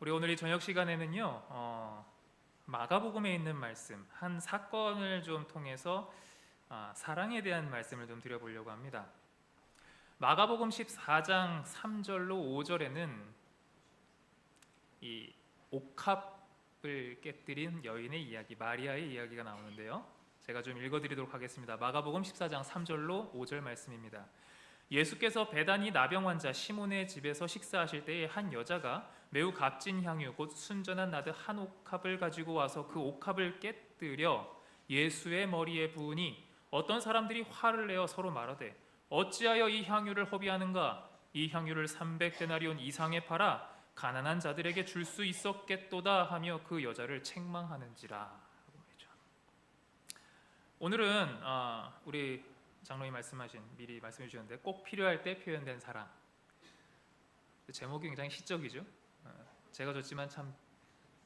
우리 오늘 이 저녁 시간에는요, 마가복음에 있는 말씀, 한 사건을 좀 통해서 사랑에 대한 말씀을 좀 드려보려고 합니다. 마가복음 14장 3절로 5절에는 이 옥합을 깨뜨린 여인의 이야기, 마리아의 이야기가 나오는데요. 제가 좀 읽어드리도록 하겠습니다. 마가복음 14장 3절로 5절 말씀입니다. 예수께서 베다니 나병 환자 시몬의 집에서 식사하실 때에 한 여자가 매우 값진 향유 곧 순전한 나드 한 옥합을 가지고 와서 그 옥합을 깨뜨려 예수의 머리에 부으니 어떤 사람들이 화를 내어 서로 말하되 어찌하여 이 향유를 허비하는가? 이 향유를 300데나리온 이상에 팔아 가난한 자들에게 줄 수 있었겠도다 하며 그 여자를 책망하는지라. 오늘은 우리 장로님 미리 말씀해 주셨는데 꼭 필요할 때 표현된 사랑. 제목이 굉장히 시적이죠. 제가 줬지만 참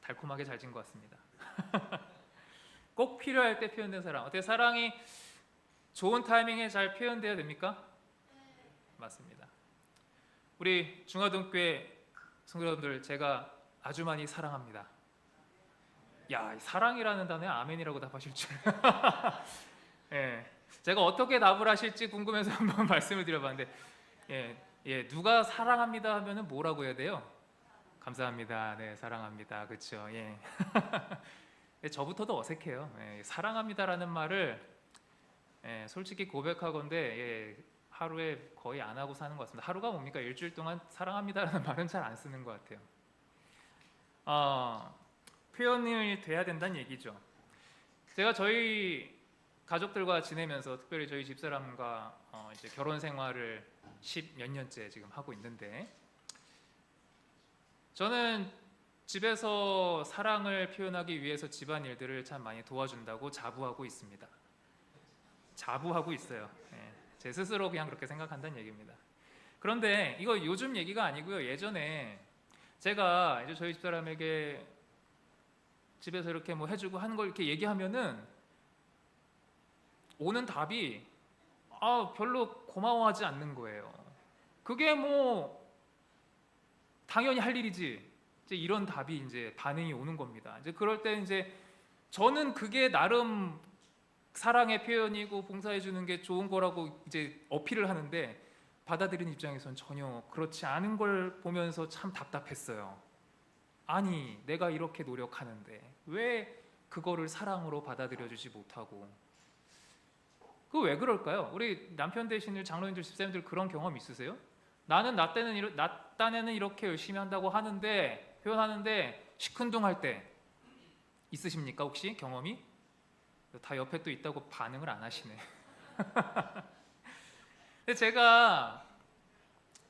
달콤하게 잘 진 것 같습니다. 꼭 필요할 때 표현된 사랑. 어떻게 사랑이 좋은 타이밍에 잘 표현돼야 됩니까? 맞습니다. 우리 중화동교회 성도 여러분들, 제가 아주 많이 사랑합니다. 야, 사랑이라는 단어에 아멘이라고 답하실 줄. 예. 제가 어떻게 답을 하실지 궁금해서 한번 말씀을 드려봤는데, 누가 사랑합니다 하면은 뭐라고 해야 돼요? 감사합니다. 네, 사랑합니다. 그렇죠. 예. 저부터도 어색해요. 사랑합니다라는 말을 솔직히 고백하건대 하루에 거의 안 하고 사는 것 같습니다. 하루가 뭡니까? 일주일 동안 사랑합니다라는 말은 잘 안 쓰는 것 같아요. 표현이 돼야 된다는 얘기죠. 제가 저희 가족들과 지내면서 특별히 저희 집사람과 이제 결혼 생활을 10몇 년째 지금 하고 있는데, 저는 집에서 사랑을 표현하기 위해서 집안일들을 참 많이 도와준다고 자부하고 있습니다. 자부하고 있어요. 제 스스로 그냥 그렇게 생각한다는 얘기입니다. 그런데 이거 요즘 얘기가 아니고요. 예전에 제가 이제 저희 집사람에게 집에서 이렇게 뭐 해주고 하는 걸 이렇게 얘기하면은 오는 답이 별로 고마워하지 않는 거예요. 그게 뭐 당연히 할 일이지. 이제 이런 답이 이제 반응이 오는 겁니다. 이제 그럴 때 이제 저는 그게 나름 사랑의 표현이고 봉사해 주는 게 좋은 거라고 이제 어필을 하는데, 받아들이는 입장에서는 전혀 그렇지 않은 걸 보면서 참 답답했어요. 아니, 내가 이렇게 노력하는데 왜 그거를 사랑으로 받아들여 주지 못하고. 그 왜 그럴까요? 우리 남편 되시는 장로님들, 집사님들 그런 경험 있으세요? 나는 나 딴에는 이렇게 열심히 한다고 하는데, 표현하는데 시큰둥할 때 있으십니까? 혹시 경험이? 다 옆에 또 있다고 반응을 안 하시네. 근데 제가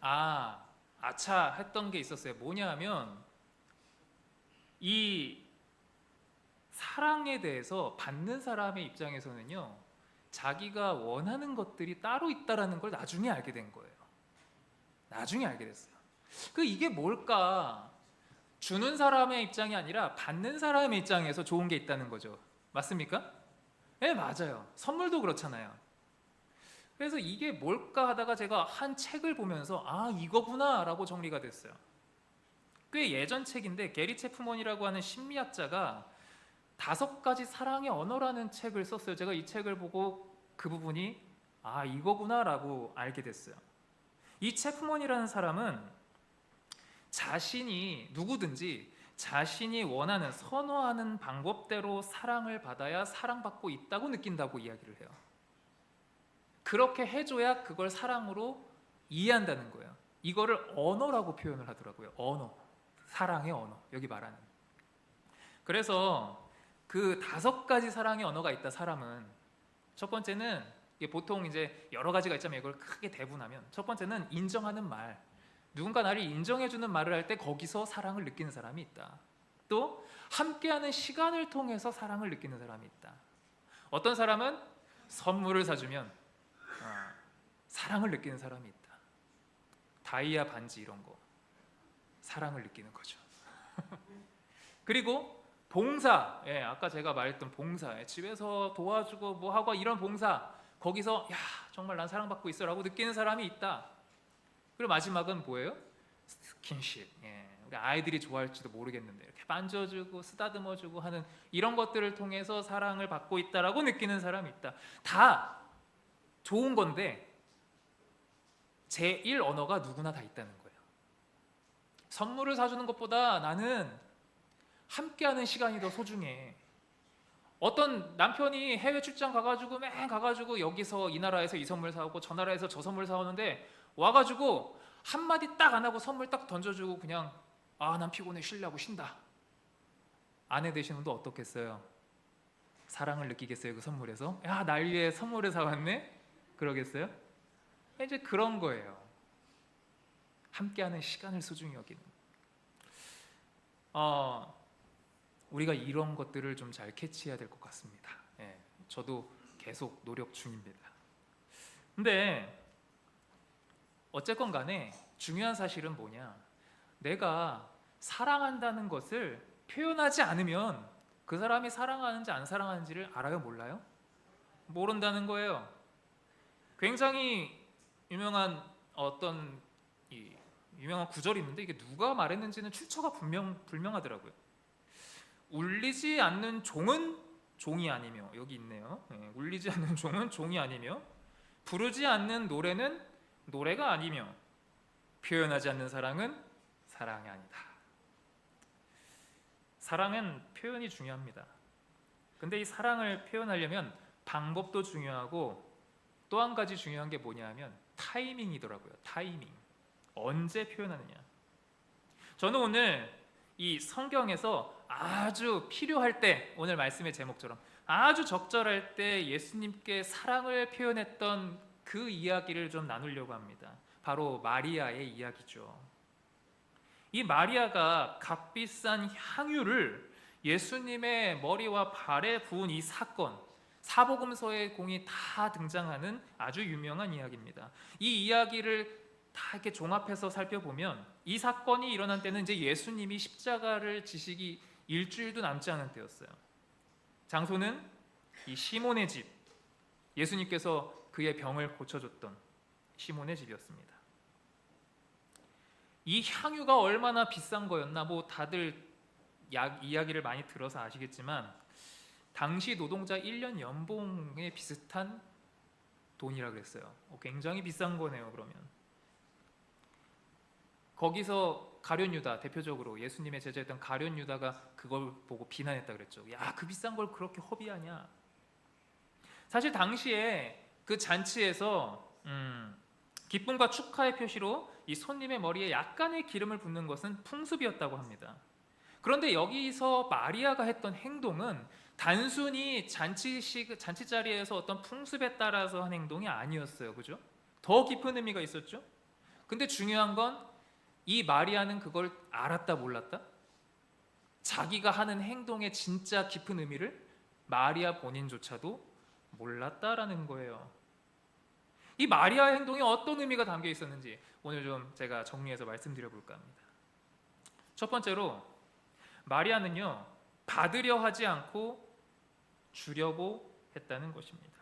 아차 했던 게 있었어요. 뭐냐면 이 사랑에 대해서 받는 사람의 입장에서는요, 자기가 원하는 것들이 따로 있다라는 걸 나중에 알게 된 거예요. 나중에 알게 됐어요. 이게 뭘까? 주는 사람의 입장이 아니라 받는 사람의 입장에서 좋은 게 있다는 거죠. 맞습니까? 네, 맞아요. 선물도 그렇잖아요. 그래서 이게 뭘까 하다가 제가 한 책을 보면서 이거구나 라고 정리가 됐어요. 꽤 예전 책인데 게리 체프먼이라고 하는 심리학자가 5가지 사랑의 언어라는 책을 썼어요. 제가 이 책을 보고 그 부분이 이거구나 라고 알게 됐어요. 이 체프먼이라는 사람은 누구든지 자신이 원하는, 선호하는 방법대로 사랑을 받아야 사랑받고 있다고 느낀다고 이야기를 해요. 그렇게 해줘야 그걸 사랑으로 이해한다는 거예요. 이거를 언어라고 표현을 하더라고요. 언어, 사랑의 언어, 여기 말하는. 그래서 그 5가지 사랑의 언어가 있다. 사람은 첫 번째는, 보통 이제 여러 가지가 있지만 이걸 크게 대분하면, 첫 번째는 인정하는 말. 누군가 나를 인정해주는 말을 할 때 거기서 사랑을 느끼는 사람이 있다. 또 함께하는 시간을 통해서 사랑을 느끼는 사람이 있다. 어떤 사람은 선물을 사주면 사랑을 느끼는 사람이 있다. 다이아 반지 이런 거 사랑을 느끼는 거죠. 그리고 봉사, 아까 제가 말했던 봉사, 집에서 도와주고 뭐 하고 이런 봉사, 거기서 정말 난 사랑받고 있어라고 느끼는 사람이 있다. 그리고 마지막은 뭐예요? 스킨십. 우리 아이들이 좋아할지도 모르겠는데 이렇게 만져주고 쓰다듬어주고 하는 이런 것들을 통해서 사랑을 받고 있다라고 느끼는 사람이 있다. 다 좋은 건데 제1 언어가 누구나 다 있다는 거예요. 선물을 사주는 것보다 나는 함께하는 시간이 더 소중해. 어떤 남편이 해외 출장 가가지고 맨 가가지고 여기서 이 나라에서 이 선물 사오고 저 나라에서 저 선물 사오는데 와가지고 한마디 딱 안 하고 선물 딱 던져주고 그냥 난 피곤해 쉬려고 쉰다. 아내 되시는 분도 어떻겠어요? 사랑을 느끼겠어요? 그 선물에서? 야, 날 위해 선물을 사왔네? 그러겠어요? 이제 그런 거예요. 함께하는 시간을 소중히 여기는. 우리가 이런 것들을 좀 잘 캐치해야 될 것 같습니다. 예, 저도 계속 노력 중입니다. 근데 어쨌건 간에 중요한 사실은 뭐냐? 내가 사랑한다는 것을 표현하지 않으면 그 사람이 사랑하는지 안 사랑하는지를 알아요? 몰라요? 모른다는 거예요. 굉장히 유명한 어떤 유명한 구절이 있는데 이게 누가 말했는지는 출처가 불명하더라고요. 울리지 않는 종은 종이 아니며, 여기 있네요. 울리지 않는 종은 종이 아니며, 부르지 않는 노래는 노래가 아니며, 표현하지 않는 사랑은 사랑이 아니다. 사랑은 표현이 중요합니다. 근데 이 사랑을 표현하려면 방법도 중요하고 또 한 가지 중요한 게 뭐냐 하면 타이밍이더라고요. 타이밍. 언제 표현하느냐. 저는 오늘 이 성경에서 아주 필요할 때, 오늘 말씀의 제목처럼 아주 적절할 때 예수님께 사랑을 표현했던 그 이야기를 좀 나누려고 합니다. 바로 마리아의 이야기죠. 이 마리아가 값비싼 향유를 예수님의 머리와 발에 부은 이 사건, 사복음서의 공이 다 등장하는 아주 유명한 이야기입니다. 이 이야기를 다 이렇게 종합해서 살펴보면 이 사건이 일어난 때는 이제 예수님이 십자가를 지시기 일주일도 남지 않은 때였어요. 장소는 이 시몬의 집, 예수님께서 그의 병을 고쳐줬던 시몬의 집이었습니다. 이 향유가 얼마나 비싼 거였나, 뭐 다들 이야기를 많이 들어서 아시겠지만 당시 노동자 1년 연봉에 비슷한 돈이라 그랬어요. 굉장히 비싼 거네요. 그러면 거기서 가룟 유다, 대표적으로 예수님의 제자였던 가룟 유다가 그걸 보고 비난했다 그랬죠. 야, 그 비싼 걸 그렇게 허비하냐. 사실 당시에 그 잔치에서 기쁨과 축하의 표시로 이 손님의 머리에 약간의 기름을 붓는 것은 풍습이었다고 합니다. 그런데 여기서 마리아가 했던 행동은 단순히 잔치 자리에서 어떤 풍습에 따라서 한 행동이 아니었어요. 그죠? 더 깊은 의미가 있었죠. 근데 중요한 건 이 마리아는 그걸 알았다 몰랐다? 자기가 하는 행동의 진짜 깊은 의미를 마리아 본인조차도 몰랐다라는 거예요. 이 마리아의 행동에 어떤 의미가 담겨 있었는지 오늘 좀 제가 정리해서 말씀드려 볼까 합니다. 첫 번째로 마리아는요, 받으려 하지 않고 주려고 했다는 것입니다.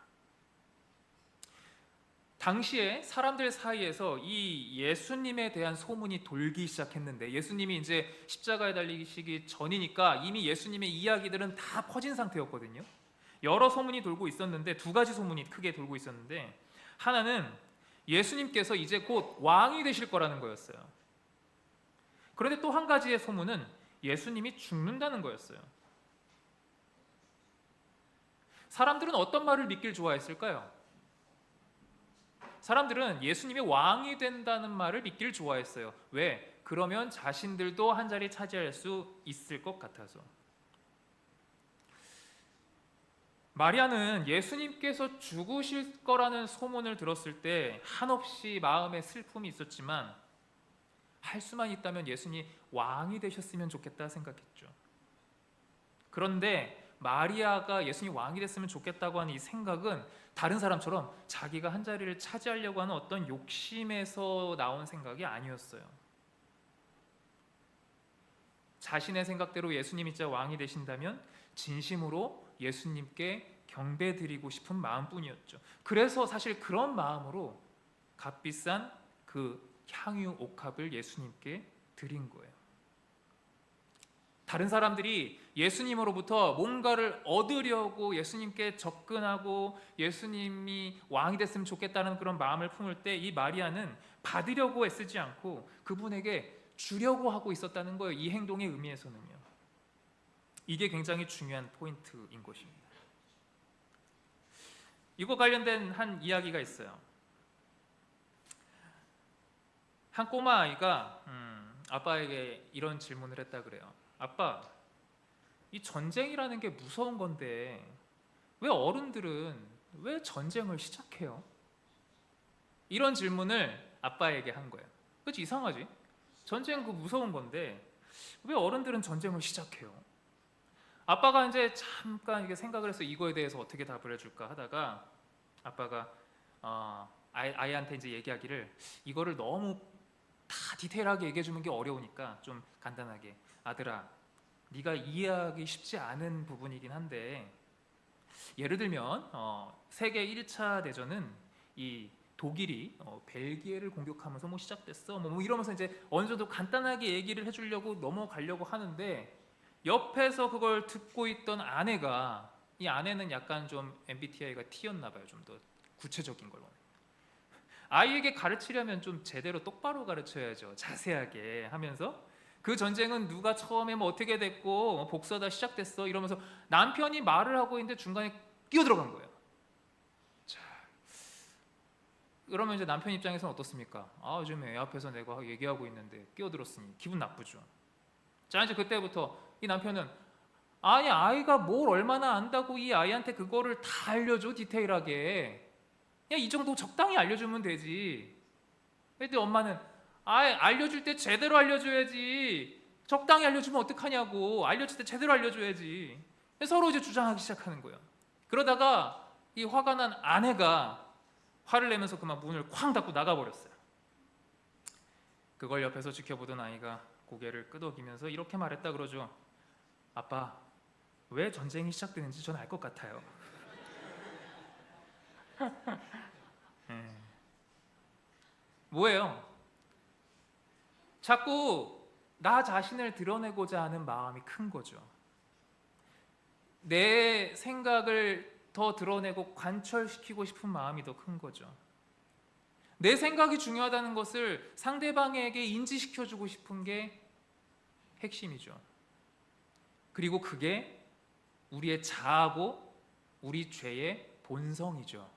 당시에 사람들 사이에서 이 예수님에 대한 소문이 돌기 시작했는데, 예수님이 이제 십자가에 달리시기 전이니까 이미 예수님의 이야기들은 다 퍼진 상태였거든요. 여러 소문이 돌고 있었는데, 두 가지 소문이 크게 돌고 있었는데, 하나는 예수님께서 이제 곧 왕이 되실 거라는 거였어요. 그런데 또 한 가지의 소문은 예수님이 죽는다는 거였어요. 사람들은 어떤 말을 믿길 좋아했을까요? 사람들은 예수님이 왕이 된다는 말을 믿길 좋아했어요. 왜? 그러면 자신들도 한 자리 차지할 수 있을 것 같아서. 마리아는 예수님께서 죽으실 거라는 소문을 들었을 때 한없이 마음에 슬픔이 있었지만, 할 수만 있다면 예수님이 왕이 되셨으면 좋겠다 생각했죠. 그런데 마리아가 예수님이 왕이 됐으면 좋겠다고 하는 이 생각은 다른 사람처럼 자기가 한 자리를 차지하려고 하는 어떤 욕심에서 나온 생각이 아니었어요. 자신의 생각대로 예수님이 진짜 왕이 되신다면 진심으로 예수님께 경배드리고 싶은 마음뿐이었죠. 그래서 사실 그런 마음으로 값비싼 그 향유 옥합을 예수님께 드린 거예요. 다른 사람들이 예수님으로부터 뭔가를 얻으려고 예수님께 접근하고 예수님이 왕이 됐으면 좋겠다는 그런 마음을 품을 때 이 마리아는 받으려고 애쓰지 않고 그분에게 주려고 하고 있었다는 거예요. 이 행동의 의미에서는요. 이게 굉장히 중요한 포인트인 것입니다. 이거 관련된 한 이야기가 있어요. 한 꼬마 아이가 아빠에게 이런 질문을 했다 그래요. 아빠, 이 전쟁이라는 게 무서운 건데 왜 어른들은 왜 전쟁을 시작해요? 이런 질문을 아빠에게 한 거예요. 그치, 이상하지? 전쟁 그 무서운 건데 왜 어른들은 전쟁을 시작해요? 아빠가 이제 잠깐 이게 생각을 해서 이거에 대해서 어떻게 답을 해줄까 하다가 아빠가 아이한테 이제 얘기하기를 이거를 너무 다 디테일하게 얘기해주는 게 어려우니까 좀 간단하게, 아들아, 네가 이해하기 쉽지 않은 부분이긴 한데 예를 들면 세계 1차 대전은 이 독일이 벨기에를 공격하면서 뭐 시작됐어 뭐 이러면서 이제 어느 정도 간단하게 얘기를 해주려고 넘어가려고 하는데 옆에서 그걸 듣고 있던 아내가, 이 아내는 약간 좀 MBTI가 T였나 봐요. 좀 더 구체적인 걸로. 아이에게 가르치려면 좀 제대로 똑바로 가르쳐야죠. 자세하게 하면서 그 전쟁은 누가 처음에 뭐 어떻게 됐고 복수하다 시작됐어 이러면서 남편이 말을 하고 있는데 중간에 끼어들어간 거예요. 자, 그러면 이제 남편 입장에서는 어떻습니까? 요즘 애 앞에서 내가 얘기하고 있는데 끼어들었으니 기분 나쁘죠. 자, 이제 그때부터 이 남편은 아니 아이가 뭘 얼마나 안다고 이 아이한테 그거를 다 알려줘 디테일하게. 그냥 이 정도 적당히 알려주면 되지. 근데 엄마는 알려줄 때 제대로 알려줘야지. 적당히 알려주면 어떡하냐고. 알려줄 때 제대로 알려줘야지. 서로 이제 주장하기 시작하는 거예요. 그러다가 이 화가 난 아내가 화를 내면서 그만 문을 쾅 닫고 나가버렸어요. 그걸 옆에서 지켜보던 아이가 고개를 끄덕이면서 이렇게 말했다 그러죠. 아빠, 왜 전쟁이 시작되는지 전 알 것 같아요. 뭐예요? 자꾸 나 자신을 드러내고자 하는 마음이 큰 거죠. 내 생각을 더 드러내고 관철시키고 싶은 마음이 더 큰 거죠. 내 생각이 중요하다는 것을 상대방에게 인지시켜주고 싶은 게 핵심이죠. 그리고 그게 우리의 자아고 우리 죄의 본성이죠.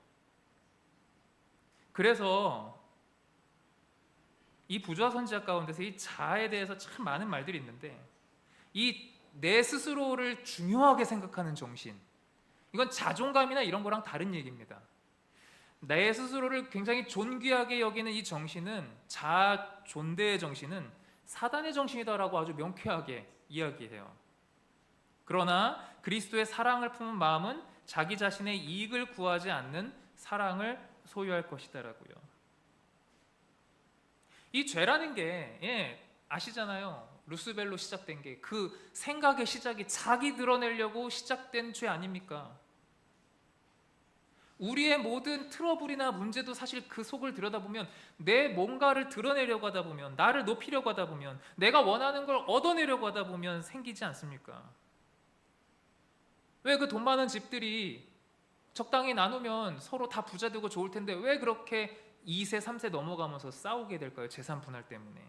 그래서 이 부조화 선지자 가운데서 이 자아에 대해서 참 많은 말들이 있는데 이 내 스스로를 중요하게 생각하는 정신, 이건 자존감이나 이런 거랑 다른 얘기입니다. 내 스스로를 굉장히 존귀하게 여기는 이 정신은, 자아 존대의 정신은 사단의 정신이다라고 아주 명쾌하게 이야기해요. 그러나 그리스도의 사랑을 품은 마음은 자기 자신의 이익을 구하지 않는 사랑을 소유할 것이다라고요. 이 죄라는 게 아시잖아요. 루스벨로 시작된 게 그 생각의 시작이 자기 드러내려고 시작된 죄 아닙니까? 우리의 모든 트러블이나 문제도 사실 그 속을 들여다보면 내 뭔가를 드러내려고 하다 보면, 나를 높이려고 하다 보면, 내가 원하는 걸 얻어내려고 하다 보면 생기지 않습니까? 왜 그 돈 많은 집들이 적당히 나누면 서로 다 부자 되고 좋을 텐데 왜 그렇게 2세, 3세 넘어가면서 싸우게 될까요? 재산 분할 때문에.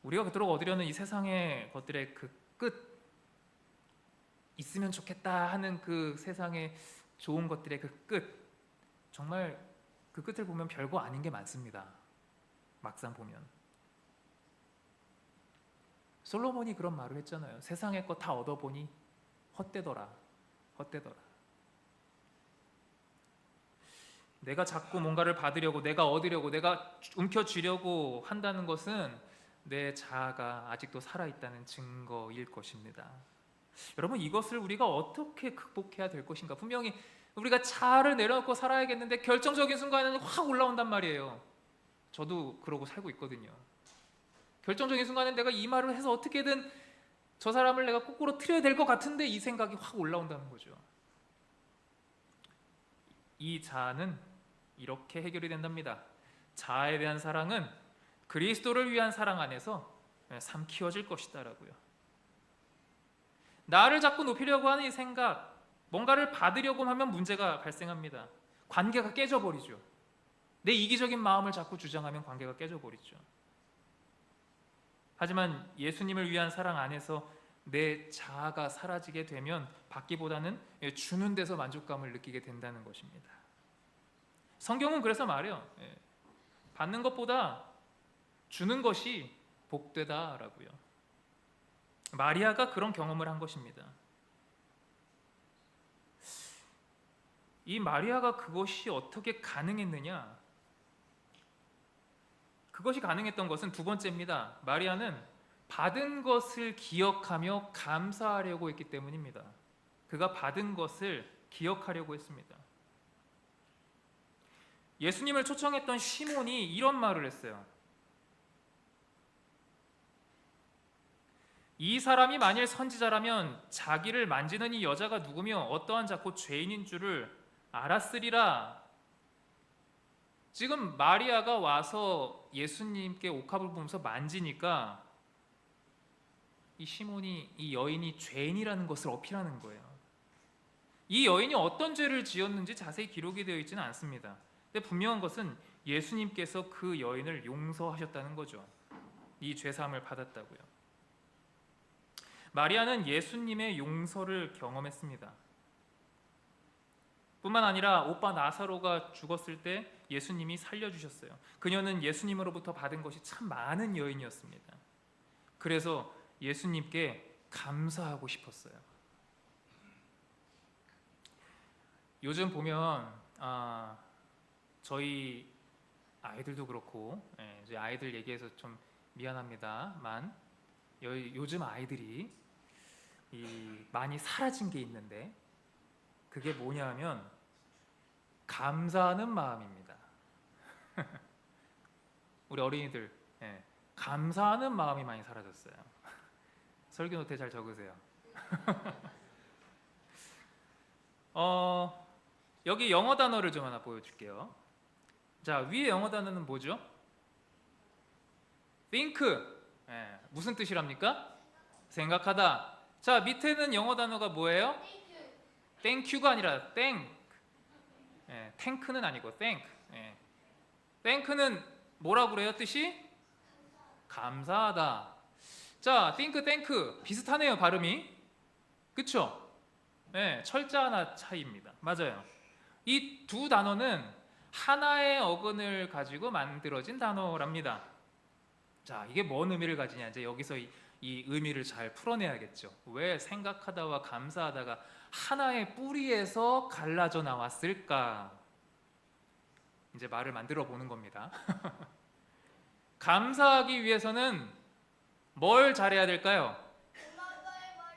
우리가 그토록 얻으려는 이 세상의 것들의 그 끝, 있으면 좋겠다 하는 그 세상의 좋은 것들의 그 끝, 정말 그 끝을 보면 별거 아닌 게 많습니다. 막상 보면. 솔로몬이 그런 말을 했잖아요. 세상의 것 다 얻어보니 헛되더라. 헛되더라. 내가 자꾸 뭔가를 받으려고, 내가 얻으려고, 내가 움켜쥐려고 한다는 것은 내 자아가 아직도 살아있다는 증거일 것입니다. 여러분, 이것을 우리가 어떻게 극복해야 될 것인가? 분명히 우리가 자아를 내려놓고 살아야겠는데 결정적인 순간에는 확 올라온단 말이에요. 저도 그러고 살고 있거든요. 결정적인 순간에 내가 이 말을 해서 어떻게든 저 사람을 내가 거꾸로 틀어야 될 것 같은데 이 생각이 확 올라온다는 거죠. 이 자아는 이렇게 해결이 된답니다. 자아에 대한 사랑은 그리스도를 위한 사랑 안에서 삶 키워질 것이다라고요. 나를 자꾸 높이려고 하는 이 생각, 뭔가를 받으려고 하면 문제가 발생합니다. 관계가 깨져버리죠. 내 이기적인 마음을 자꾸 주장하면 관계가 깨져버리죠. 하지만 예수님을 위한 사랑 안에서 내 자아가 사라지게 되면 받기보다는 주는 데서 만족감을 느끼게 된다는 것입니다. 성경은 그래서 말해요. 받는 것보다 주는 것이 복되다라고요. 마리아가 그런 경험을 한 것입니다. 이 마리아가 그것이 어떻게 가능했느냐? 그것이 가능했던 것은 두 번째입니다. 마리아는 받은 것을 기억하며 감사하려고 했기 때문입니다. 그가 받은 것을 기억하려고 했습니다. 예수님을 초청했던 시몬이 이런 말을 했어요. 이 사람이 만일 선지자라면 자기를 만지는 이 여자가 누구며 어떠한 자고 죄인인 줄을 알았으리라. 지금 마리아가 와서 예수님께 옥합을 보면서 만지니까 이 시몬이, 이 여인이 죄인이라는 것을 어필하는 거예요. 이 여인이 어떤 죄를 지었는지 자세히 기록이 되어 있지는 않습니다. 근데 분명한 것은 예수님께서 그 여인을 용서하셨다는 거죠. 이 죄사함을 받았다고요. 마리아는 예수님의 용서를 경험했습니다. 뿐만 아니라 오빠 나사로가 죽었을 때 예수님이 살려주셨어요. 그녀는 예수님으로부터 받은 것이 참 많은 여인이었습니다. 그래서 예수님께 감사하고 싶었어요. 요즘 보면 저희 아이들도 그렇고, 이제 아이들 얘기해서 좀 미안합니다만 요즘 아이들이 많이 사라진 게 있는데 그게 뭐냐면 감사하는 마음입니다. 우리 어린이들 감사하는 마음이 많이 사라졌어요. 설교 노트에 잘 적으세요. 여기 영어 단어를 좀 하나 보여줄게요. 자, 위에 영어 단어는 뭐죠? think. 무슨 뜻이랍니까? 생각하다. 자, 밑에는 영어 단어가 뭐예요? thank you가 아니라 thank. thank는 아니고 thank. thank는 뭐라고 그래요? 뜻이? 감사하다. 자, think, thank 비슷하네요, 발음이. 그쵸? 철자 하나 차이입니다. 맞아요. 이 두 단어는 하나의 어근을 가지고 만들어진 단어랍니다. 자, 이게 뭔 의미를 가지냐? 이제 여기서 이 의미를 잘 풀어내야겠죠. 왜 생각하다와 감사하다가 하나의 뿌리에서 갈라져 나왔을까? 이제 말을 만들어 보는 겁니다. 감사하기 위해서는 뭘 잘해야 될까요?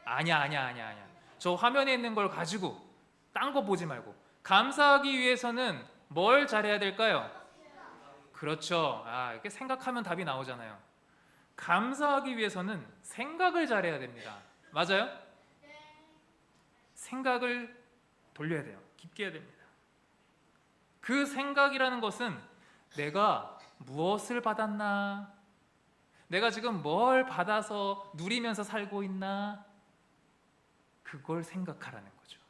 아니야. 저 화면에 있는 걸 가지고 딴 거 보지 말고 감사하기 위해서는 뭘 잘해야 될까요? 그렇죠. 이렇게 생각하면 답이 나오잖아요. 감사하기 위해서는 생각을 잘해야 됩니다. 맞아요? 생각을 돌려야 돼요. 깊게 해야 됩니다. 그 생각이라는 것은 내가 무엇을 받았나? 내가 지금 뭘 받아서 누리면서 살고 있나? 그걸 생각하라는 거죠.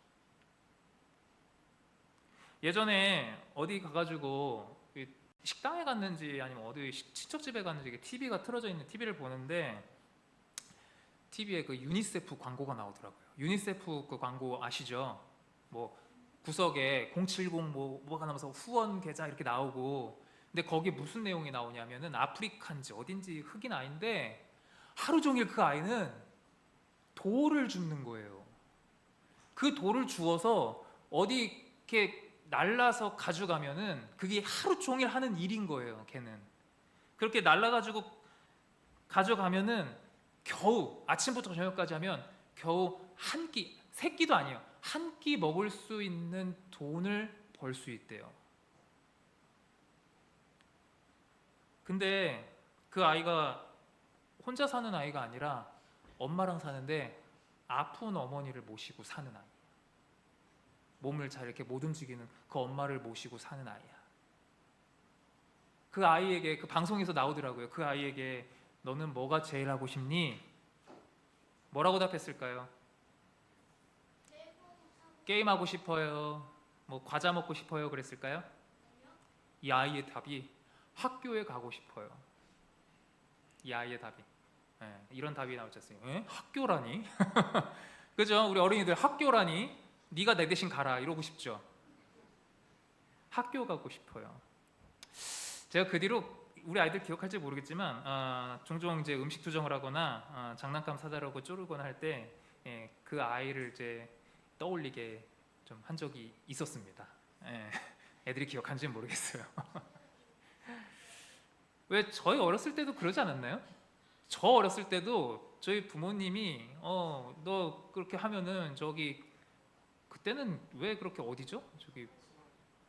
예전에 어디 가가지고 식당에 갔는지 아니면 어디 친척집에 갔는지 TV가 틀어져 있는 TV를 보는데 TV에 그 유니세프 광고가 나오더라고요. 유니세프 그 광고 아시죠? 뭐 구석에 070 뭐가 나면서 후원 계좌 이렇게 나오고, 근데 거기 무슨 내용이 나오냐면은 아프리카인지 어딘지 흑인 아이인데 하루 종일 그 아이는 돌을 줍는 거예요. 그 돌을 주워서 어디 이렇게 날라서 가져가면은 그게 하루 종일 하는 일인 거예요. 걔는 그렇게 날라가지고 가져가면은 겨우 아침부터 저녁까지 하면 겨우 한 끼, 세 끼도 아니에요. 한 끼 먹을 수 있는 돈을 벌 수 있대요. 근데 그 아이가 혼자 사는 아이가 아니라 엄마랑 사는데 아픈 어머니를 모시고 사는 아이. 몸을 잘 이렇게 못 움직이는 그 엄마를 모시고 사는 아이야. 그 아이에게, 그 방송에서 나오더라고요. 그 아이에게 너는 뭐가 제일 하고 싶니? 뭐라고 답했을까요? 게임하고 싶어요. 뭐 과자 먹고 싶어요. 그랬을까요? 이 아이의 답이 학교에 가고 싶어요. 이 아이의 답이. 이런 답이 나오지 않습니까? 학교라니? 그죠? 우리 어린이들 학교라니? 네가 내 대신 가라 이러고 싶죠. 학교 가고 싶어요. 제가 그 뒤로 우리 아이들 기억할지 모르겠지만 종종 이제 음식 투정을 하거나 장난감 사달라고 쪼르거나 할 때 그 아이를 이제 떠올리게 좀 한 적이 있었습니다. 애들이 기억하는지는 모르겠어요. 왜 저희 어렸을 때도 그러지 않았나요? 저 어렸을 때도 저희 부모님이 너 그렇게 하면은 저기 그때는 왜 그렇게 어디죠? 저기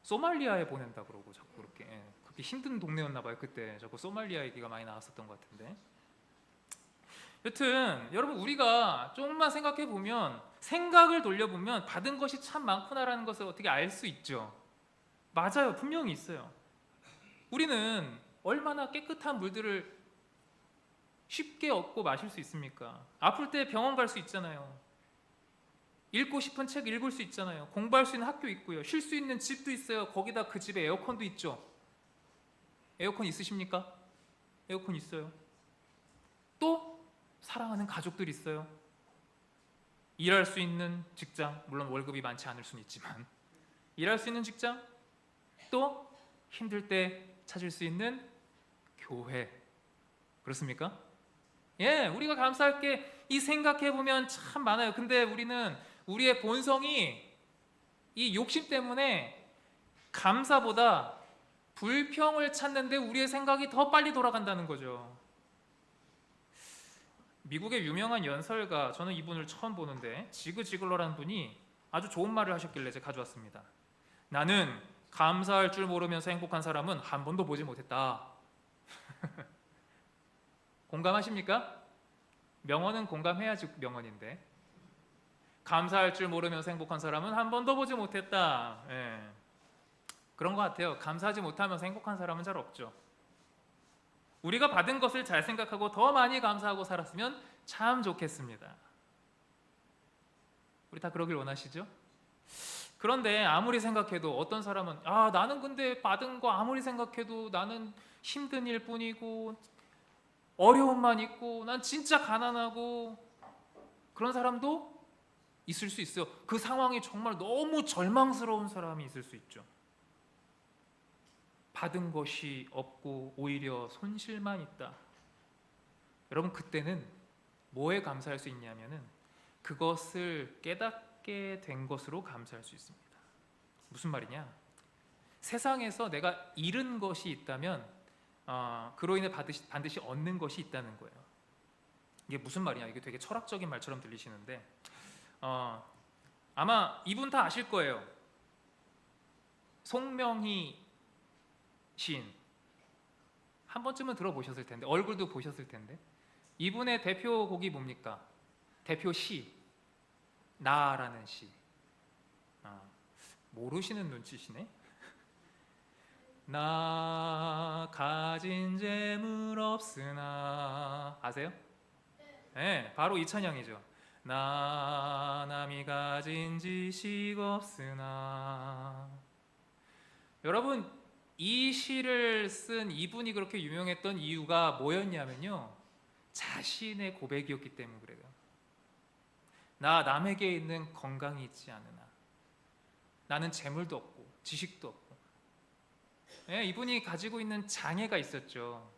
소말리아에 보낸다 그러고 자꾸 그렇게 그렇게 힘든 동네였나 봐요. 그때 자꾸 소말리아 얘기가 많이 나왔었던 것 같은데. 여튼 여러분 우리가 조금만 생각해 보면 생각을 돌려보면 받은 것이 참 많구나라는 것을 어떻게 알 수 있죠. 맞아요. 분명히 있어요. 우리는 얼마나 깨끗한 물들을 쉽게 얻고 마실 수 있습니까? 아플 때 병원 갈 수 있잖아요. 읽고 싶은 책 읽을 수 있잖아요. 공부할 수 있는 학교 있고요. 쉴 수 있는 집도 있어요. 거기다 그 집에 에어컨도 있죠. 에어컨 있으십니까? 에어컨 있어요. 또 사랑하는 가족들 있어요. 일할 수 있는 직장, 물론 월급이 많지 않을 수는 있지만 일할 수 있는 직장, 또 힘들 때 찾을 수 있는 교회. 그렇습니까? 우리가 감사할 게 이 생각해 보면 참 많아요. 근데 우리는 우리의 본성이 이 욕심 때문에 감사보다 불평을 찾는데 우리의 생각이 더 빨리 돌아간다는 거죠. 미국의 유명한 연설가, 저는 이분을 처음 보는데 지그 지글러라는 분이 아주 좋은 말을 하셨길래 제가 가져왔습니다. 나는 감사할 줄 모르면서 행복한 사람은 한 번도 보지 못했다. 공감하십니까? 명언은 공감해야지 명언인데 감사할 줄 모르면서 행복한 사람은 한 번도 보지 못했다. 그런 것 같아요. 감사하지 못하면서 행복한 사람은 잘 없죠. 우리가 받은 것을 잘 생각하고 더 많이 감사하고 살았으면 참 좋겠습니다. 우리 다 그러길 원하시죠? 그런데 아무리 생각해도 어떤 사람은 나는 근데 받은 거 아무리 생각해도 나는 힘든 일 뿐이고 어려움만 있고 난 진짜 가난하고, 그런 사람도 있을 수 있어요. 그 상황이 정말 너무 절망스러운 사람이 있을 수 있죠. 받은 것이 없고 오히려 손실만 있다. 여러분 그때는 뭐에 감사할 수 있냐면은 그것을 깨닫게 된 것으로 감사할 수 있습니다. 무슨 말이냐? 세상에서 내가 잃은 것이 있다면 그로 인해 반드시 얻는 것이 있다는 거예요. 이게 무슨 말이냐? 이게 되게 철학적인 말처럼 들리시는데 아마 이분 다 아실 거예요. 송명희 시인 한 번쯤은 들어보셨을 텐데, 얼굴도 보셨을 텐데, 이분의 대표곡이 뭡니까? 대표 시 나라는 시. 모르시는 눈치시네. 나 가진 재물 없으나, 아세요? 네, 바로 이 찬양이죠. 나 남이 가진 지식 없으나. 여러분 이 시를 쓴 이분이 그렇게 유명했던 이유가 뭐였냐면요, 자신의 고백이었기 때문에 그래요. 나 남에게 있는 건강이 있지 않으나, 나는 재물도 없고 지식도 없고. 이분이 가지고 있는 장애가 있었죠.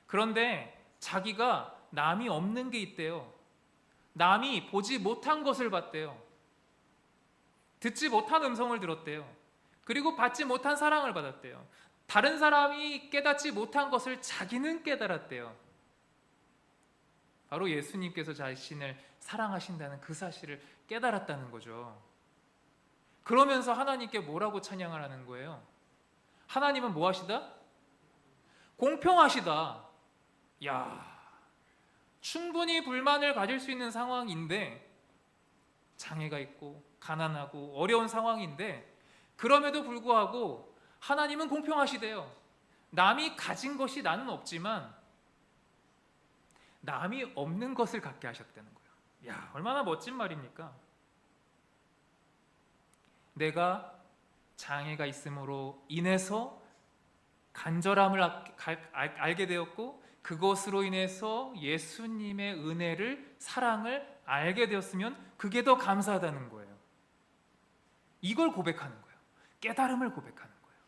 그런데 자기가 남이 없는 게 있대요. 남이 보지 못한 것을 봤대요. 듣지 못한 음성을 들었대요. 그리고 받지 못한 사랑을 받았대요. 다른 사람이 깨닫지 못한 것을 자기는 깨달았대요. 바로 예수님께서 자신을 사랑하신다는 그 사실을 깨달았다는 거죠. 그러면서 하나님께 뭐라고 찬양을 하는 거예요? 하나님은 뭐 하시다? 공평하시다. 충분히 불만을 가질 수 있는 상황인데, 장애가 있고 가난하고 어려운 상황인데, 그럼에도 불구하고 하나님은 공평하시대요. 남이 가진 것이 나는 없지만 남이 없는 것을 갖게 하셨다는 거예요. 야, 얼마나 멋진 말입니까? 내가 장애가 있음으로 인해서 간절함을 알게 되었고, 그것으로 인해서 예수님의 은혜를, 사랑을 알게 되었으면 그게 더 감사하다는 거예요. 이걸 고백하는 거예요. 깨달음을 고백하는 거예요.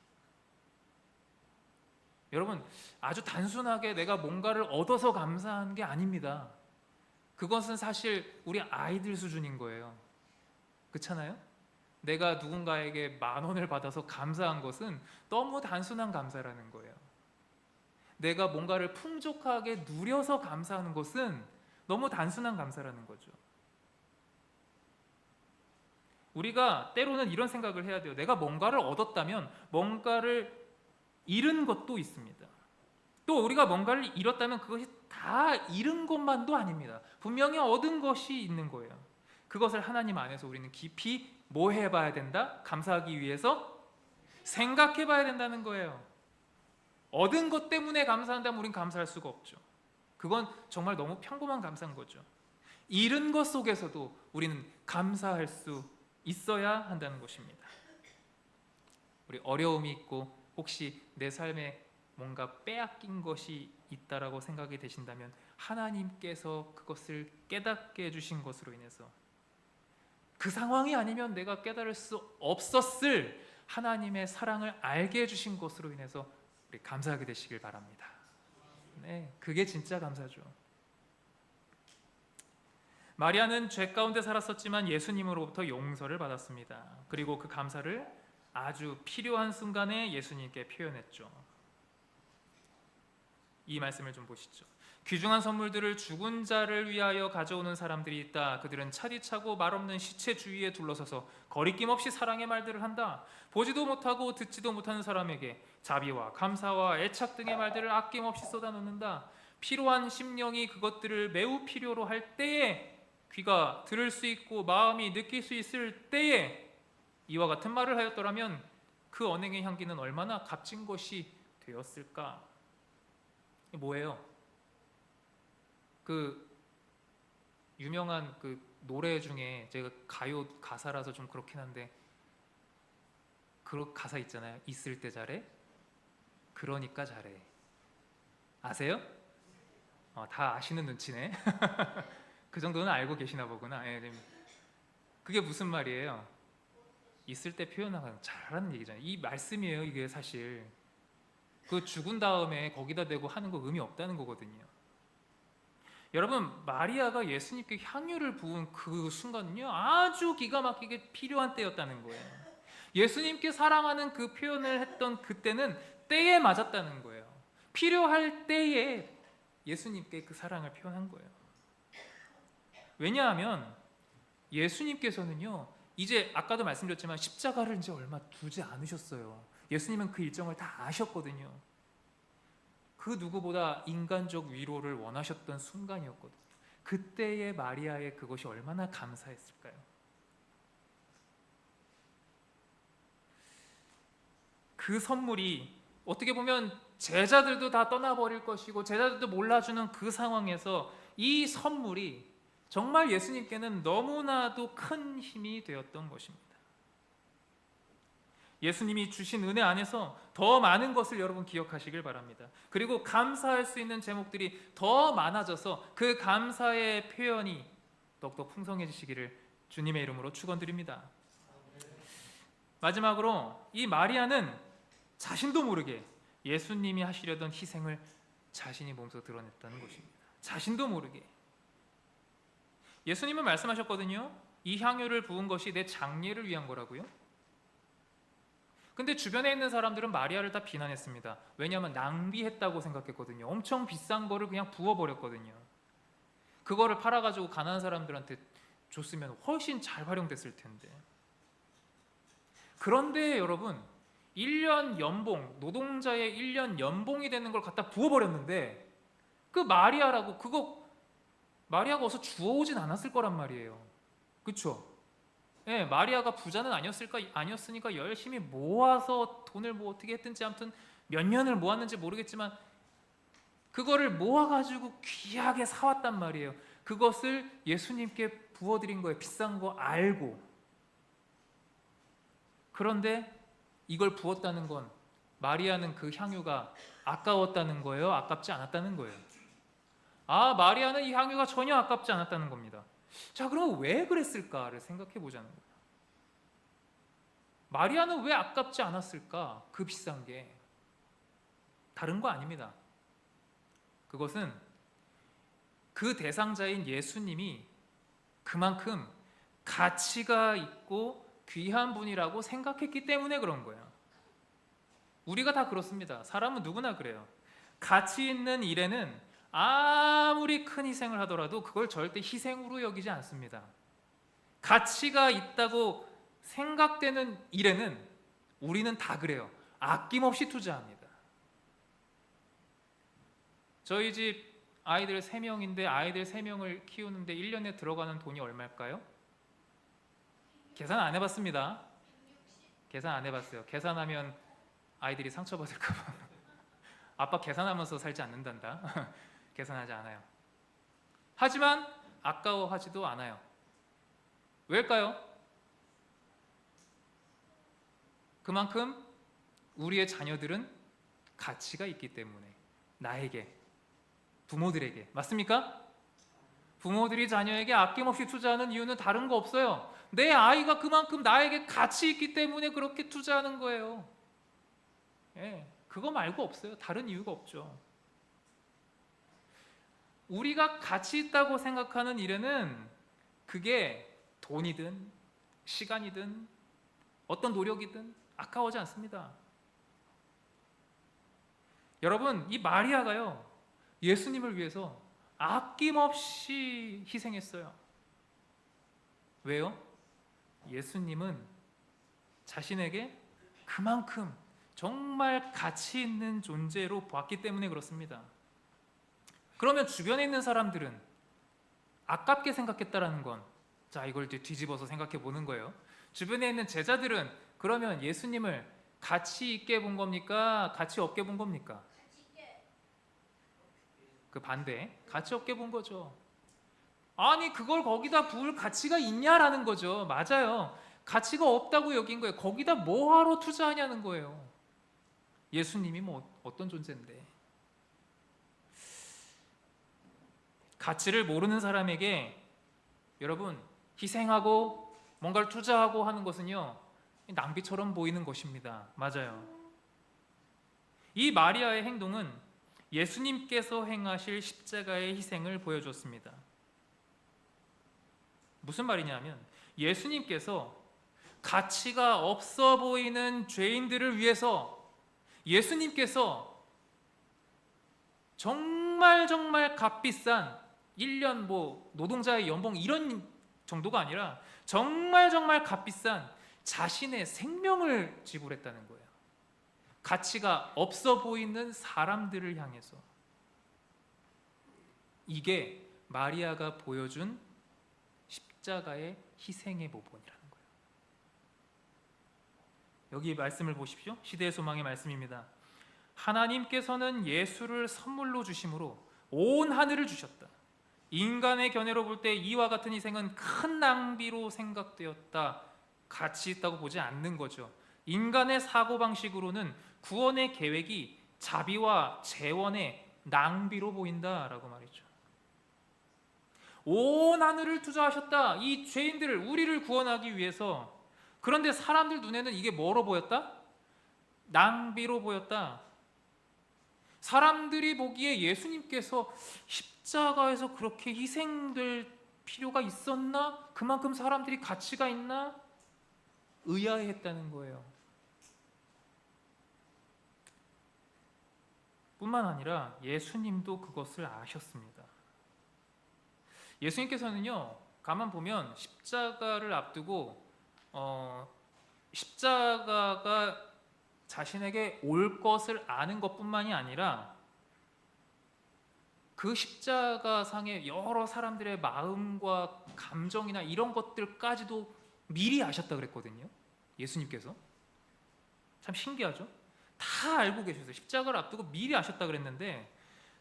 여러분, 아주 단순하게 내가 뭔가를 얻어서 감사한 게 아닙니다. 그것은 사실 우리 아이들 수준인 거예요. 그렇잖아요? 내가 누군가에게 10,000원을 받아서 감사한 것은 너무 단순한 감사라는 거예요. 내가 뭔가를 풍족하게 누려서 감사하는 것은 너무 단순한 감사라는 거죠. 우리가 때로는 이런 생각을 해야 돼요. 내가 뭔가를 얻었다면 뭔가를 잃은 것도 있습니다. 또 우리가 뭔가를 잃었다면 그것이 다 잃은 것만도 아닙니다. 분명히 얻은 것이 있는 거예요. 그것을 하나님 안에서 우리는 깊이 뭐 해봐야 된다? 감사하기 위해서 생각해봐야 된다는 거예요. 얻은 것 때문에 감사한다면 우린 감사할 수가 없죠. 그건 정말 너무 평범한 감사인 거죠. 잃은 것 속에서도 우리는 감사할 수 있어야 한다는 것입니다. 우리 어려움이 있고 혹시 내 삶에 뭔가 빼앗긴 것이 있다라고 생각이 되신다면 하나님께서 그것을 깨닫게 해주신 것으로 인해서, 그 상황이 아니면 내가 깨달을 수 없었을 하나님의 사랑을 알게 해주신 것으로 인해서 우리 감사하게 되시길 바랍니다. 네, 그게 진짜 감사죠. 마리아는 죄 가운데 살았었지만 예수님으로부터 용서를 받았습니다. 그리고 그 감사를 아주 필요한 순간에 예수님께 표현했죠. 이 말씀을 좀 보시죠. 귀중한 선물들을 죽은 자를 위하여 가져오는 사람들이 있다. 그들은 차디차고 말없는 시체 주위에 둘러서서 거리낌 없이 사랑의 말들을 한다. 보지도 못하고 듣지도 못하는 사람에게 자비와 감사와 애착 등의 말들을 아낌없이 쏟아놓는다. 필요한 심령이 그것들을 매우 필요로 할 때에, 귀가 들을 수 있고 마음이 느낄 수 있을 때에 이와 같은 말을 하였더라면 그 언행의 향기는 얼마나 값진 것이 되었을까? 뭐예요? 그 유명한 그 노래 중에, 제가 가요 가사라서 좀 그렇긴 한데, 그 가사 있잖아요. 있을 때 잘해, 그러니까 잘해. 아세요? 다 아시는 눈치네. 그 정도는 알고 계시나 보구나. 예, 그게 무슨 말이에요? 있을 때 표현하면 잘하는 얘기잖아요. 이 말씀이에요. 이게 사실 그 죽은 다음에 거기다 대고 하는 거 의미 없다는 거거든요. 여러분, 마리아가 예수님께 향유를 부은 그 순간은요, 아주 기가 막히게 필요한 때였다는 거예요. 예수님께 사랑하는 그 표현을 했던 그때는 때에 맞았다는 거예요. 필요할 때에 예수님께 그 사랑을 표현한 거예요. 왜냐하면 예수님께서는요, 이제 아까도 말씀드렸지만 십자가를 이제 얼마 두지 않으셨어요. 예수님은 그 일정을 다 아셨거든요. 그 누구보다 인간적 위로를 원하셨던 순간이었거든요. 그때의 마리아의 그것이 얼마나 감사했을까요? 그 선물이 어떻게 보면 제자들도 다 떠나버릴 것이고 제자들도 몰라주는 그 상황에서 이 선물이 정말 예수님께는 너무나도 큰 힘이 되었던 것입니다. 예수님이 주신 은혜 안에서 더 많은 것을 여러분 기억하시길 바랍니다. 그리고 감사할 수 있는 제목들이 더 많아져서 그 감사의 표현이 더욱더 풍성해지시기를 주님의 이름으로 축원드립니다. 마지막으로 이 마리아는 자신도 모르게 예수님이 하시려던 희생을 자신이 몸소 드러냈다는 것입니다. 자신도 모르게. 예수님은 말씀하셨거든요. 이 향유를 부은 것이 내 장례를 위한 거라고요. 근데 주변에 있는 사람들은 마리아를 다 비난했습니다. 왜냐하면 낭비했다고 생각했거든요. 엄청 비싼 거를 그냥 부어버렸거든요. 그거를 팔아가지고 가난한 사람들한테 줬으면 훨씬 잘 활용됐을 텐데. 그런데 여러분, 1년 연봉, 노동자의 1년 연봉이 되는 걸 갖다 부어버렸는데, 그 마리아라고, 그거 마리아가 어서 주워오진 않았을 거란 말이에요. 그렇죠? 예, 마리아가 부자는 아니었으니까 열심히 모아서 돈을 뭐 어떻게 했든지 아무튼 몇 년을 모았는지 모르겠지만 그거를 모아가지고 귀하게 사왔단 말이에요. 그것을 예수님께 부어드린 거예요. 비싼 거 알고. 그런데 이걸 부었다는 건 마리아는 그 향유가 아까웠다는 거예요? 아깝지 않았다는 거예요? 아, 마리아는 이 향유가 전혀 아깝지 않았다는 겁니다. 자, 그럼 왜 그랬을까를 생각해 보자는 거예요. 마리아는 왜 아깝지 않았을까? 그 비싼 게 다른 거 아닙니다. 그것은 그 대상자인 예수님이 그만큼 가치가 있고 귀한 분이라고 생각했기 때문에 그런 거예요. 우리가 다 그렇습니다. 사람은 누구나 그래요. 가치 있는 일에는 아무리 큰 희생을 하더라도 그걸 절대 희생으로 여기지 않습니다. 가치가 있다고 생각되는 일에는 우리는 다 그래요. 아낌없이 투자합니다. 저희 집 아이들 3명인데 아이들 3명을 키우는데 1년에 들어가는 돈이 얼마일까요? 계산 안 해봤습니다. 계산 안 해봤어요. 계산하면 아이들이 상처받을까 봐. 아빠 계산하면서 살지 않는단다. 계산하지 않아요. 하지만 아까워하지도 않아요. 왜일까요? 그만큼 우리의 자녀들은 가치가 있기 때문에. 나에게, 부모들에게. 맞습니까? 부모들이 자녀에게 아낌없이 투자하는 이유는 다른 거 없어요. 내 아이가 그만큼 나에게 가치 있기 때문에 그렇게 투자하는 거예요. 예, 그거 말고 없어요. 다른 이유가 없죠. 우리가 가치 있다고 생각하는 일에는 그게 돈이든 시간이든 어떤 노력이든 아까워지 않습니다. 여러분, 이 마리아가요, 예수님을 위해서 아낌없이 희생했어요. 왜요? 예수님은 자신에게 그만큼 정말 가치 있는 존재로 보았기 때문에 그렇습니다. 그러면 주변에 있는 사람들은 아깝게 생각했다라는 건, 자, 이걸 뒤집어서 생각해 보는 거예요. 주변에 있는 제자들은 그러면 예수님을 가치 있게 본 겁니까? 가치 없게 본 겁니까? 그 반대, 가치 없게 본 거죠. 아니, 그걸 거기다 부을 가치가 있냐라는 거죠. 맞아요. 가치가 없다고 여긴 거예요. 거기다 뭐하러 투자하냐는 거예요. 예수님이 뭐 어떤 존재인데. 가치를 모르는 사람에게 여러분, 희생하고 뭔가를 투자하고 하는 것은요, 낭비처럼 보이는 것입니다. 맞아요. 이 마리아의 행동은 예수님께서 행하실 십자가의 희생을 보여줬습니다. 무슨 말이냐면 예수님께서 가치가 없어 보이는 죄인들을 위해서 예수님께서 정말 값비싼 1년 노동자의 연봉 이런 정도가 아니라 정말 값비싼 자신의 생명을 지불했다는 거예요. 가치가 없어 보이는 사람들을 향해서. 이게 마리아가 보여준 십자가의 희생의 모본이라는 거예요. 여기 말씀을 보십시오. 시대의 소망의 말씀입니다. 하나님께서는 예수를 선물로 주심으로 온 하늘을 주셨다. 인간의 견해로 볼 때 이와 같은 희생은 큰 낭비로 생각되었다. 가치 있다고 보지 않는 거죠. 인간의 사고방식으로는 구원의 계획이 자비와 재원의 낭비로 보인다라고 말이죠. 온 하늘을 투자하셨다. 이 죄인들을, 우리를 구원하기 위해서. 그런데 사람들 눈에는 이게 뭐로 보였다? 낭비로 보였다. 사람들이 보기에 예수님께서 십자가에서 그렇게 희생될 필요가 있었나? 그만큼 사람들이 가치가 있나? 의아해했다는 거예요. 뿐만 아니라 예수님도 그것을 아셨습니다. 예수님께서는요, 가만 보면 십자가를 앞두고 십자가가 자신에게 올 것을 아는 것뿐만이 아니라 그 십자가상의 여러 사람들의 마음과 감정이나 이런 것들까지도 미리 아셨다 그랬거든요. 예수님께서. 참 신기하죠? 다 알고 계셨어요. 십자가를 앞두고 미리 아셨다 그랬는데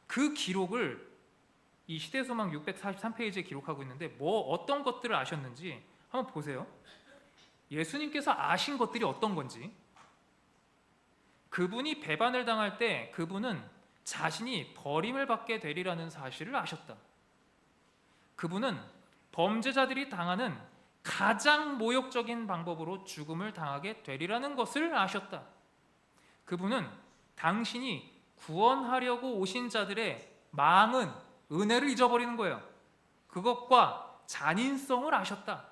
그 기록을 이 시대소망 643페이지에 기록하고 있는데 어떤 것들을 아셨는지 한번 보세요. 예수님께서 아신 것들이 어떤 건지. 그분이 배반을 당할 때 그분은 자신이 버림을 받게 되리라는 사실을 아셨다. 그분은 범죄자들이 당하는 가장 모욕적인 방법으로 죽음을 당하게 되리라는 것을 아셨다. 그분은 당신이 구원하려고 오신 자들의 망은 은혜를 잊어버리는 거예요. 그것과 잔인성을 아셨다.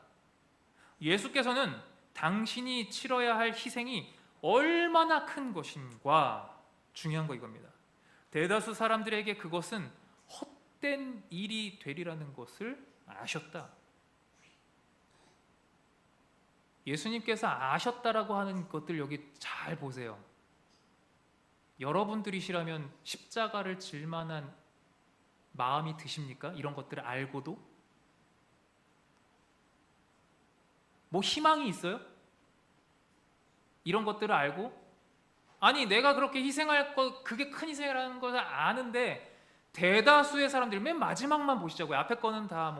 예수께서는 당신이 치러야 할 희생이 얼마나 큰 것인가, 중요한 거 이겁니다. 대다수 사람들에게 그것은 헛된 일이 되리라는 것을 아셨다. 예수님께서 아셨다라고 하는 것들 여기 잘 보세요. 여러분들이시라면 십자가를 질 만한 마음이 드십니까? 이런 것들을 알고도? 희망이 있어요? 이런 것들을 알고? 아니, 내가 그렇게 희생할 것, 그게 큰 희생이라는 것을 아는데 대다수의 사람들이 맨 마지막만 보시자고요. 앞에 거는 다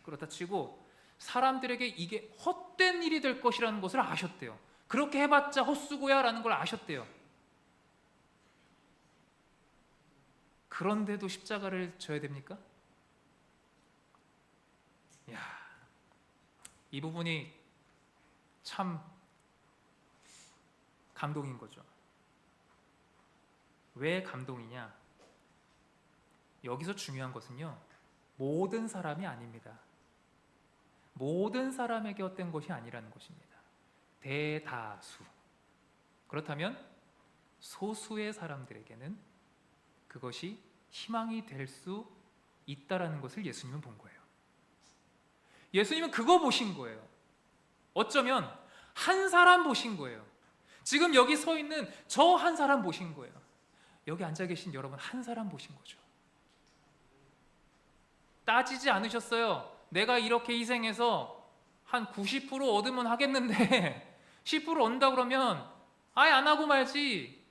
그렇다 치고 사람들에게 이게 헛된 일이 될 것이라는 것을 아셨대요. 그렇게 해봤자 헛수고야 라는 걸 아셨대요. 그런데도 십자가를 져야 됩니까? 이 부분이 참 감동인 거죠. 왜 감동이냐? 여기서 중요한 것은요, 모든 사람이 아닙니다. 모든 사람에게 헛된 것이 아니라는 것입니다. 대다수. 그렇다면 소수의 사람들에게는 그것이 희망이 될 수 있다라는 것을 예수님은 본 거예요. 예수님은 그거 보신 거예요. 어쩌면 한 사람 보신 거예요. 지금 여기 서 있는 저 한 사람 보신 거예요. 여기 앉아 계신 여러분 한 사람 보신 거죠. 따지지 않으셨어요. 내가 이렇게 희생해서 한 90% 얻으면 하겠는데 10% 얻는다 그러면 아예 안 하고 말지,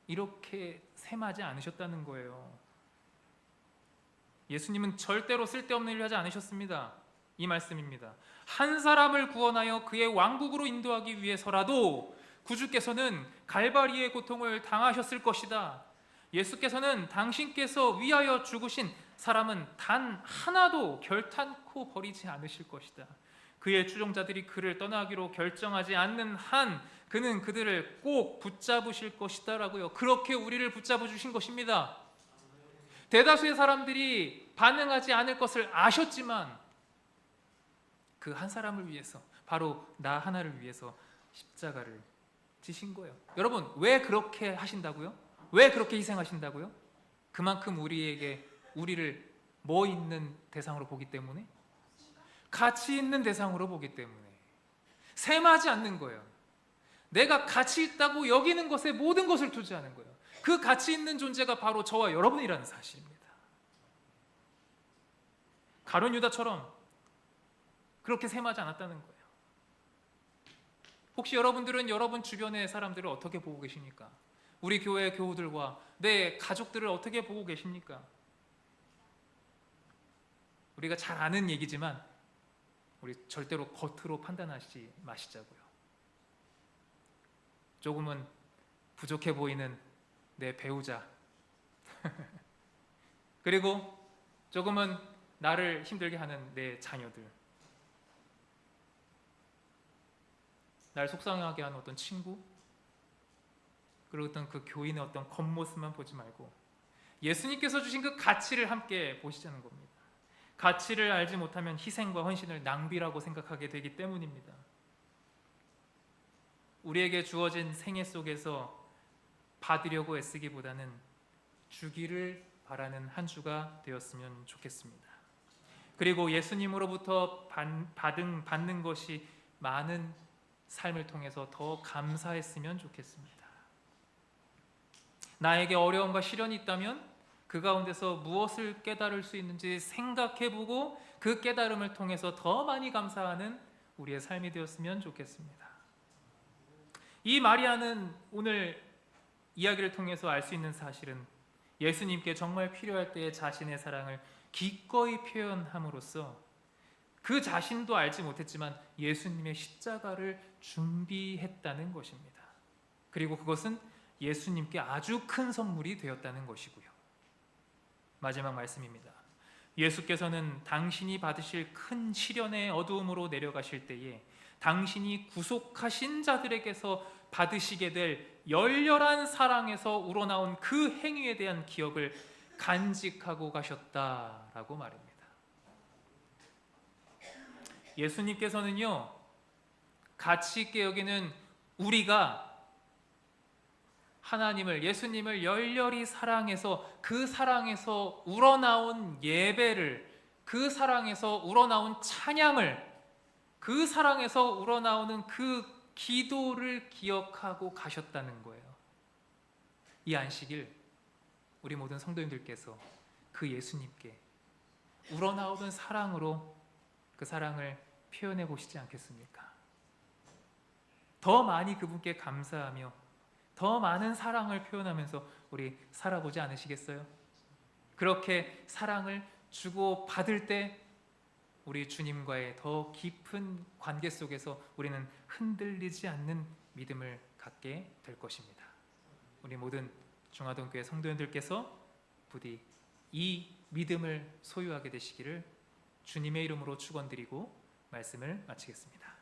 이렇게 셈하지 않으셨다는 거예요. 예수님은 절대로 쓸데없는 일을 하지 않으셨습니다. 이 말씀입니다. 한 사람을 구원하여 그의 왕국으로 인도하기 위해서라도 구주께서는 갈바리의 고통을 당하셨을 것이다. 예수께서는 당신께서 위하여 죽으신 사람은 단 하나도 결탄코 버리지 않으실 것이다. 그의 추종자들이 그를 떠나기로 결정하지 않는 한 그는 그들을 꼭 붙잡으실 것이다 라고요. 그렇게 우리를 붙잡아 주신 것입니다. 대다수의 사람들이 반응하지 않을 것을 아셨지만 그 한 사람을 위해서, 바로 나 하나를 위해서 십자가를 지신 거예요. 여러분, 왜 그렇게 하신다고요? 왜 그렇게 희생하신다고요? 그만큼 우리를 있는 대상으로 보기 때문에, 가치 있는 대상으로 보기 때문에 셈하지 않는 거예요. 내가 가치 있다고 여기는 것에 모든 것을 투자하는 거예요. 그 가치 있는 존재가 바로 저와 여러분이라는 사실입니다. 가룟 유다처럼 그렇게 셈하지 않았다는 거예요. 혹시 여러분들은 여러분 주변의 사람들을 어떻게 보고 계십니까? 우리 교회 교우들과 내 가족들을 어떻게 보고 계십니까? 우리가 잘 아는 얘기지만 우리 절대로 겉으로 판단하지 마시자고요. 조금은 부족해 보이는 내 배우자 그리고 조금은 나를 힘들게 하는 내 자녀들, 날 속상하게 하는 어떤 친구, 그리고 어떤 그 교인의 어떤 겉모습만 보지 말고 예수님께서 주신 그 가치를 함께 보시자는 겁니다. 가치를 알지 못하면 희생과 헌신을 낭비라고 생각하게 되기 때문입니다. 우리에게 주어진 생애 속에서 받으려고 애쓰기보다는 주기를 바라는 한 주가 되었으면 좋겠습니다. 그리고 예수님으로부터 받는 것이 많은 삶을 통해서 더 감사했으면 좋겠습니다. 나에게 어려움과 시련이 있다면 그 가운데서 무엇을 깨달을 수 있는지 생각해보고 그 깨달음을 통해서 더 많이 감사하는 우리의 삶이 되었으면 좋겠습니다. 이 마리아는 오늘 이야기를 통해서 알 수 있는 사실은 예수님께 정말 필요할 때에 자신의 사랑을 기꺼이 표현함으로써 그 자신도 알지 못했지만 예수님의 십자가를 준비했다는 것입니다. 그리고 그것은 예수님께 아주 큰 선물이 되었다는 것이고요. 마지막 말씀입니다. 예수께서는 당신이 받으실 큰 시련의 어두움으로 내려가실 때에 당신이 구속하신 자들에게서 받으시게 될 열렬한 사랑에서 우러나온 그 행위에 대한 기억을 간직하고 가셨다라고 말입니다. 예수님께서는요, 가치 있게 여기는 우리가 하나님을, 예수님을 열렬히 사랑해서 그 사랑에서 우러나온 예배를, 그 사랑에서 우러나온 찬양을, 그 사랑에서 우러나오는 그 기도를 기억하고 가셨다는 거예요. 이 안식일 우리 모든 성도님들께서 그 예수님께 우러나오는 사랑으로 그 사랑을 표현해 보시지 않겠습니까? 더 많이 그분께 감사하며 더 많은 사랑을 표현하면서 우리 살아보지 않으시겠어요? 그렇게 사랑을 주고 받을 때 우리 주님과의 더 깊은 관계 속에서 우리는 흔들리지 않는 믿음을 갖게 될 것입니다. 우리 모든 중화동교회 성도님들께서 부디 이 믿음을 소유하게 되시기를 주님의 이름으로 축원드리고 말씀을 마치겠습니다.